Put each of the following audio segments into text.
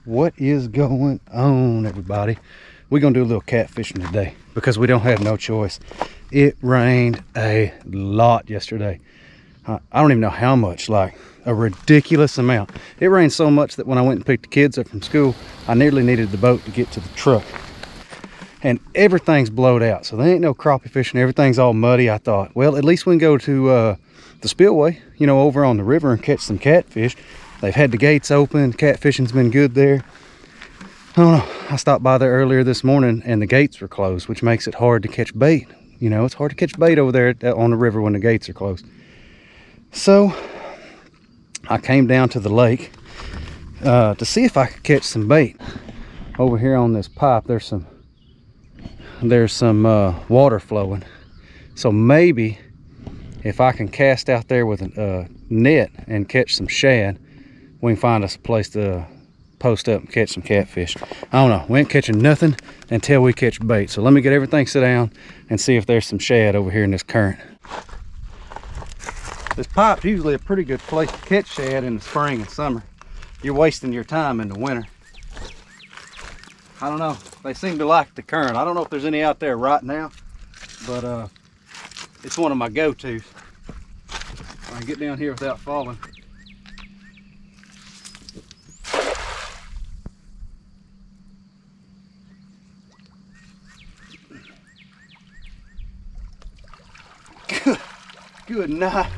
What is going on, everybody? We're gonna do a little catfishing today because we don't have no choice. It rained a lot yesterday. I don't even know how much, like a ridiculous amount. It rained so much that when I went and picked the kids up from school, I nearly needed the boat to get to the truck. And everything's blowed out, so there ain't no crappie fishing. Everything's all muddy. I thought, well, at least we can go to the Spillway, you know, over on the river and catch some catfish. They've had the gates open. Catfishing's been good there. I don't know. I stopped by there earlier this morning and the gates were closed, which makes it hard to catch bait. You know, it's hard to catch bait over there on the river when the gates are closed. So I came down to the lake to see if I could catch some bait. Over here on this pipe, there's some water flowing. So maybe if I can cast out there with a net and catch some shad, we can find us a place to post up and catch some catfish. I don't know, we ain't catching nothing until we catch bait. So let me get everything set down and see if there's some shad over here in this current. This pipe's usually a pretty good place to catch shad in the spring and summer. You're wasting your time in the winter. I don't know, they seem to like the current. I don't know if there's any out there right now, but it's one of my go-tos. I can get down here without falling. Good night.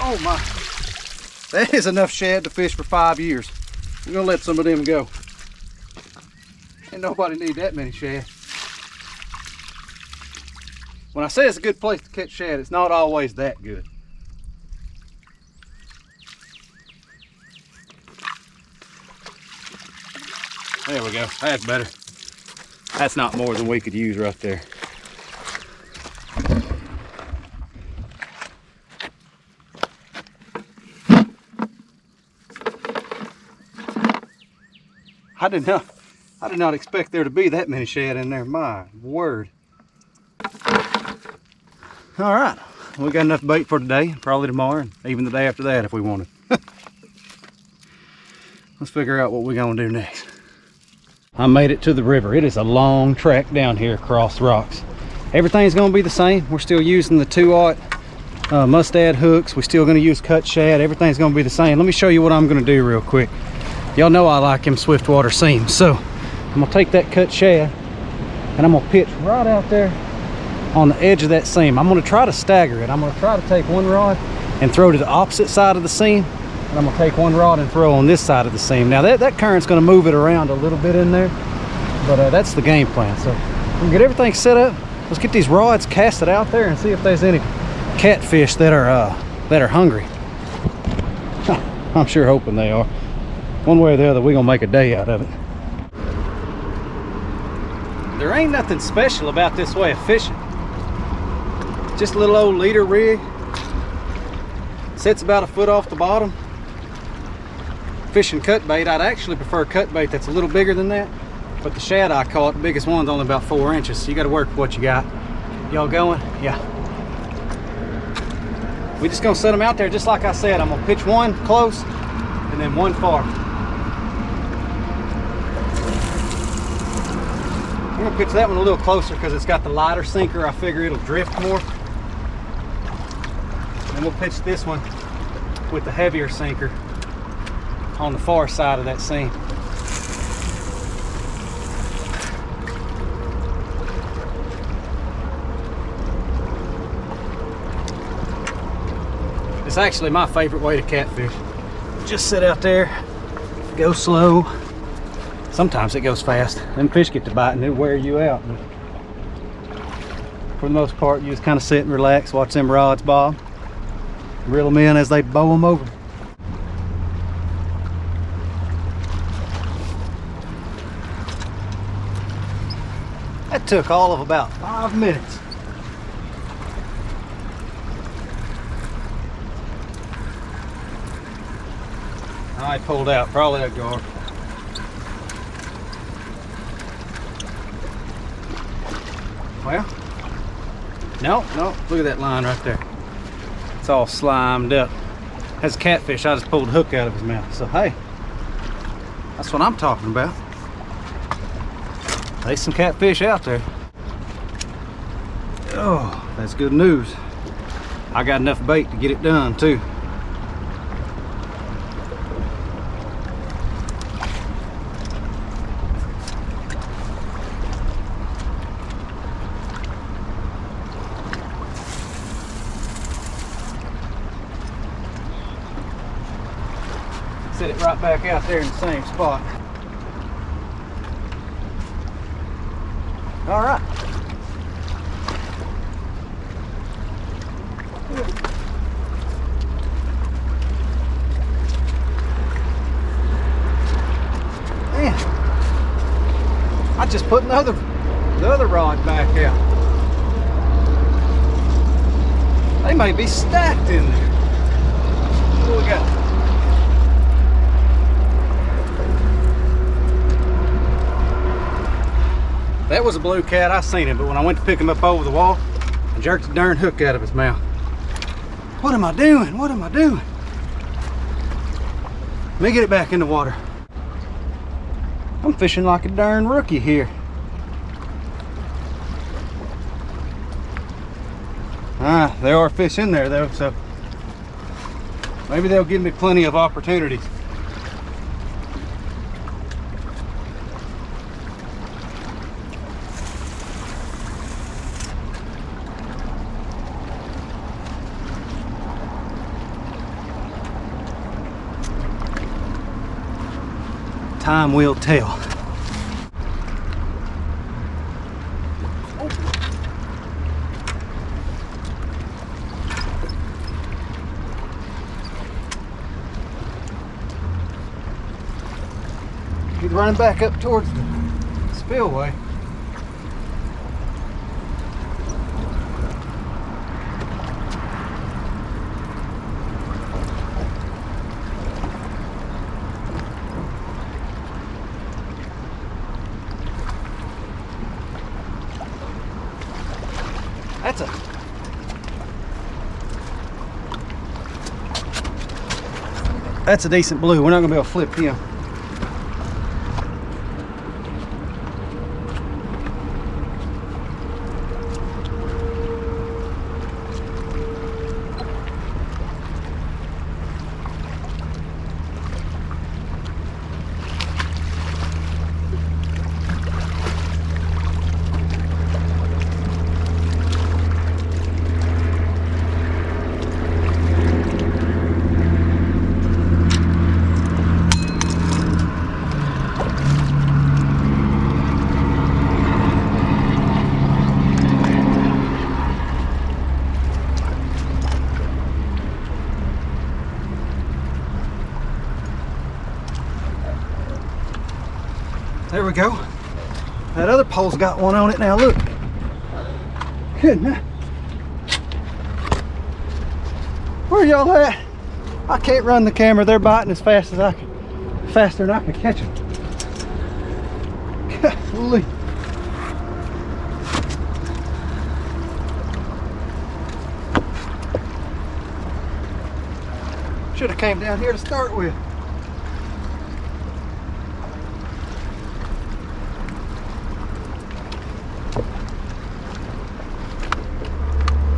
Oh my, that is enough shad to fish for 5 years. We're gonna let some of them go. Ain't nobody need that many shad. When I say it's a good place to catch shad, it's not always that good. There we go, that's better. That's not more than we could use right there. I did not expect there to be that many shad in there. My word. All right, we got enough bait for today, probably tomorrow, and even the day after that if we wanted. Let's figure out what we're gonna do next. I made it to the river. It is a long track down here across the rocks. Everything's gonna be the same. We're still using the 2/0 mustad hooks. We're still gonna use cut shad. Everything's gonna be the same. Let me show you what I'm gonna do real quick. Y'all know I like them swiftwater seams. So I'm gonna take that cut shad and I'm gonna pitch right out there on the edge of that seam. I'm gonna try to stagger it. I'm gonna try to take one rod and throw to the opposite side of the seam. And I'm gonna take one rod and throw on this side of the seam. Now that current's gonna move it around a little bit in there, but that's the game plan. So we'll get everything set up. Let's get these rods casted out there and see if there's any catfish that are hungry. I'm sure hoping they are. One way or the other, we're gonna make a day out of it. There ain't nothing special about this way of fishing. Just a little old leader rig. Sits about a foot off the bottom. Fishing cut bait. I'd actually prefer cut bait that's a little bigger than that, but the shad I caught, the biggest one's only about 4 inches, so you got to work with what you got. Y'all going? Yeah. We're just gonna set them out there just like I said. I'm gonna pitch one close and then one far. I'm gonna pitch that one a little closer because it's got the lighter sinker. I figure it'll drift more. And we'll pitch this one with the heavier sinker on the far side of that seam. It's actually my favorite way to catfish. Just sit out there, go slow. Sometimes it goes fast. Them fish get to bite and they'll wear you out. But for the most part, you just kind of sit and relax, watch them rods bob, reel them in as they bow them over. That took all of about 5 minutes. I pulled out, probably a gar. Well, no, look at that line right there. It's all slimed up. has catfish. I just pulled a hook out of his mouth. So hey, that's what I'm talking about. There's some catfish out there. Oh, that's good news. I got enough bait to get it done too. Set it right back out there in the same spot. All right. Man, I just put the other rod back out. They may be stacked in there. What do we got? That was a blue cat. I seen him, but when I went to pick him up over the wall, I jerked the darn hook out of his mouth. What am I doing? What am I doing? Let me get it back in the water. I'm fishing like a darn rookie here. There are fish in there though, so maybe they'll give me plenty of opportunities. Time will tell. He's running back up towards the spillway. That's a decent blue. We're not gonna be able to flip him. There we go. That other pole's got one on it now, look. Goodness. Where y'all at? I can't run the camera. They're biting as fast as I can, faster than I can catch them. Golly. Should have came down here to start with.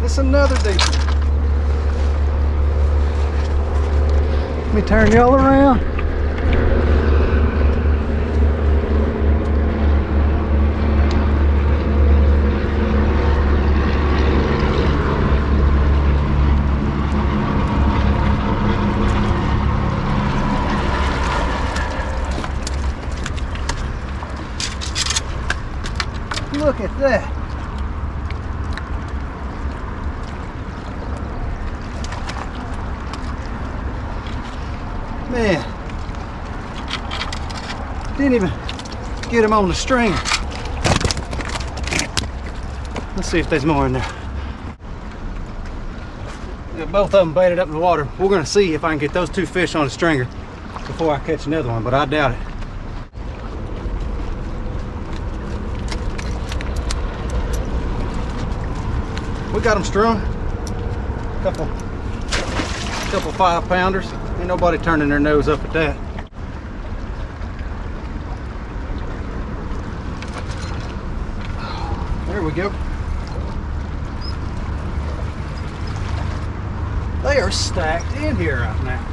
It's another decent. Let me turn y'all around. Look at that. Man, didn't even get him on the string. Let's see if there's more in there. Got both of them baited up in the water. We're gonna see if I can get those two fish on a stringer before I catch another one, but I doubt it. We got them strung. Couple 5-pounders. Ain't nobody turning their nose up at that. There we go. They are stacked in here right now.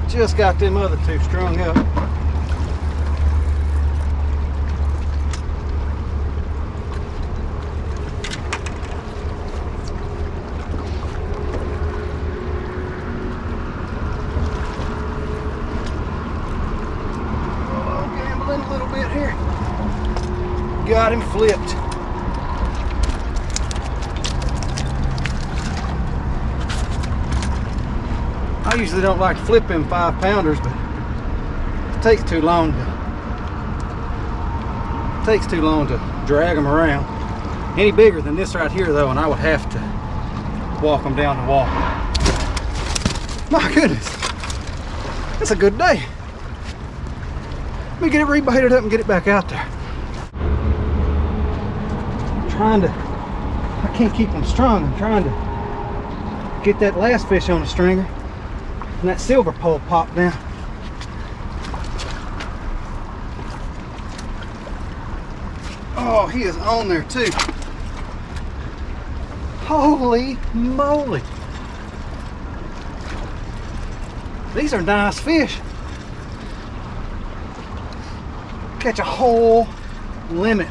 Just got them other two strung up. Oh, gambling a little bit here. Got him flipped. I usually don't like to flip them 5-pounders, but it takes too long to drag them around. Any bigger than this right here though, and I would have to walk them down the wall. My goodness, that's a good day. Let me get it rebaited up and get it back out there. I can't keep them strung. I'm trying to get that last fish on the stringer. And that silver pole popped down. Oh, he is on there too. Holy moly. These are nice fish. Catch a whole limit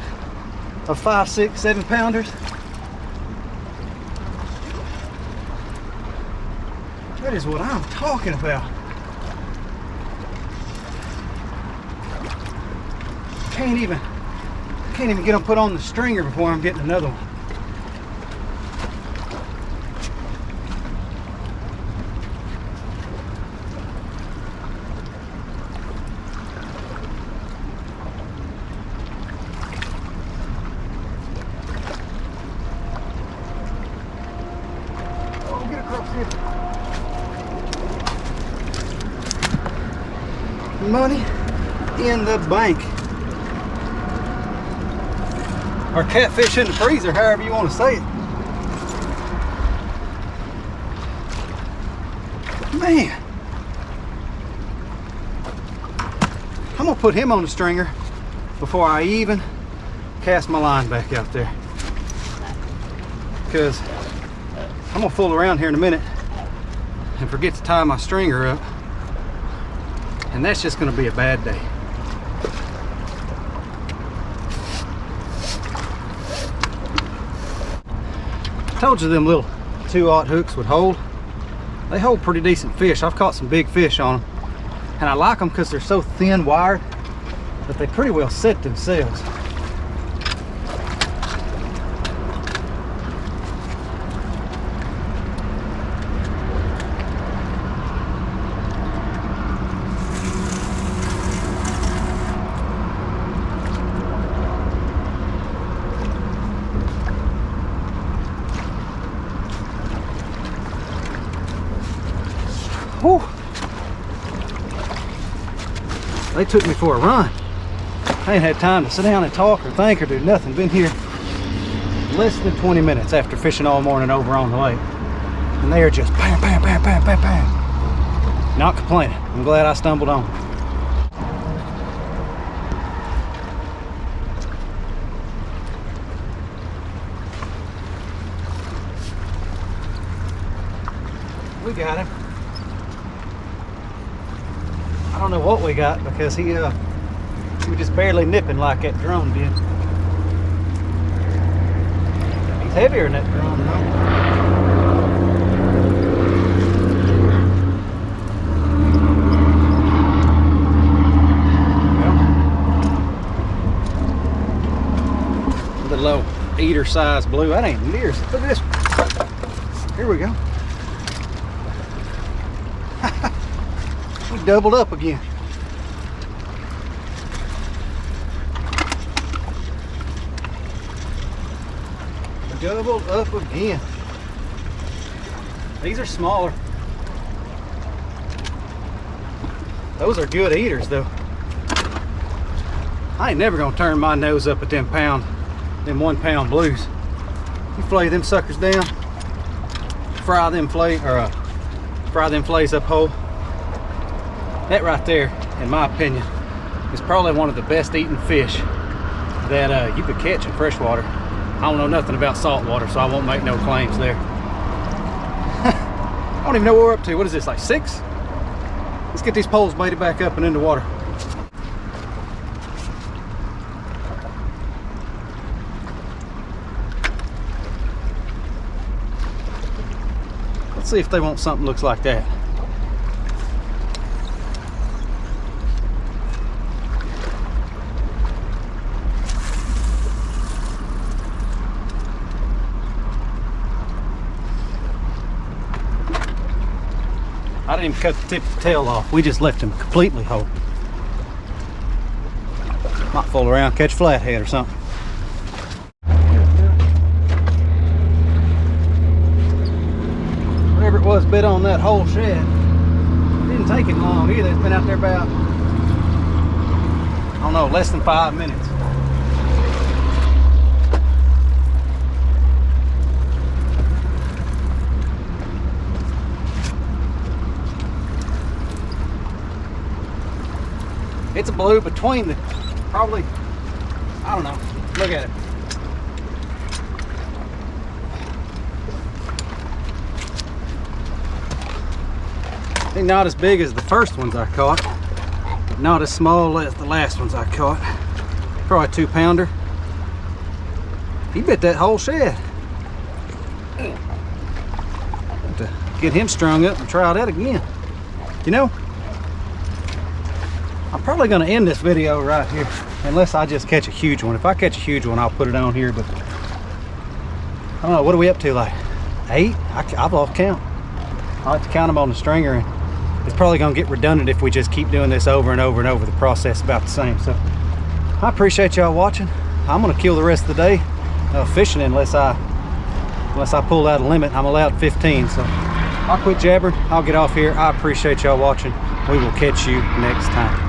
of 5, 6, 7-pounders. That is what I'm talking about. Can't even get them put on the stringer before I'm getting another one. Oh, get across here. Money in the bank. Or catfish in the freezer, however you want to say it. Man, I'm gonna put him on the stringer before I even cast my line back out there, because I'm gonna fool around here in a minute and forget to tie my stringer up, and that's just gonna be a bad day. I told you them little 2/0 hooks would hold. They hold pretty decent fish. I've caught some big fish on them, and I like them because they're so thin wired that they pretty well set themselves. Whew. They took me for a run. I ain't had time to sit down and talk or think or do nothing. Been here less than 20 minutes after fishing all morning over on the lake. And they are just bam, bam, bam, bam, bam, bam. Not complaining. I'm glad I stumbled on them. We got him. I don't know what we got because he was just barely nipping like that drum did. He's heavier than that drum though. The little eater size blue. That ain't near. Look at this. Here we go. We doubled up again. Doubled up again. These are smaller. Those are good eaters though. I ain't never gonna turn my nose up at them 1 pound blues. You flay them suckers down, fry them fillets up whole. That right there, in my opinion, is probably one of the best eating fish that you could catch in freshwater. I don't know nothing about saltwater, so I won't make no claims there. I don't even know what we're up to. What is this, like 6? Let's get these poles baited back up and in the water. Let's see if they want something looks like that. I didn't even cut the tip of the tail off. We just left him completely whole. Might fool around, catch flathead or something. Whatever it was bit on that whole shed. It didn't take him long either. It's been out there about, I don't know, less than 5 minutes. It's a blue between the, probably, I don't know, look at it. I think not as big as the first ones I caught, but not as small as the last ones I caught. Probably a 2 pounder. He bit that whole shed. Have to get him strung up and try that again. You know, I'm probably going to end this video right here unless I just catch a huge one. If I catch a huge one, I'll put it on here, but I don't know, what are we up to, like 8? I've lost count. I have to count them on the stringer, and it's probably going to get redundant if we just keep doing this over and over and over. The process about the same. So I appreciate y'all watching. I'm going to kill the rest of the day fishing unless I pull out a limit. I'm allowed 15, so I'll quit jabbering. I'll get off here. I appreciate y'all watching. We will catch you next time.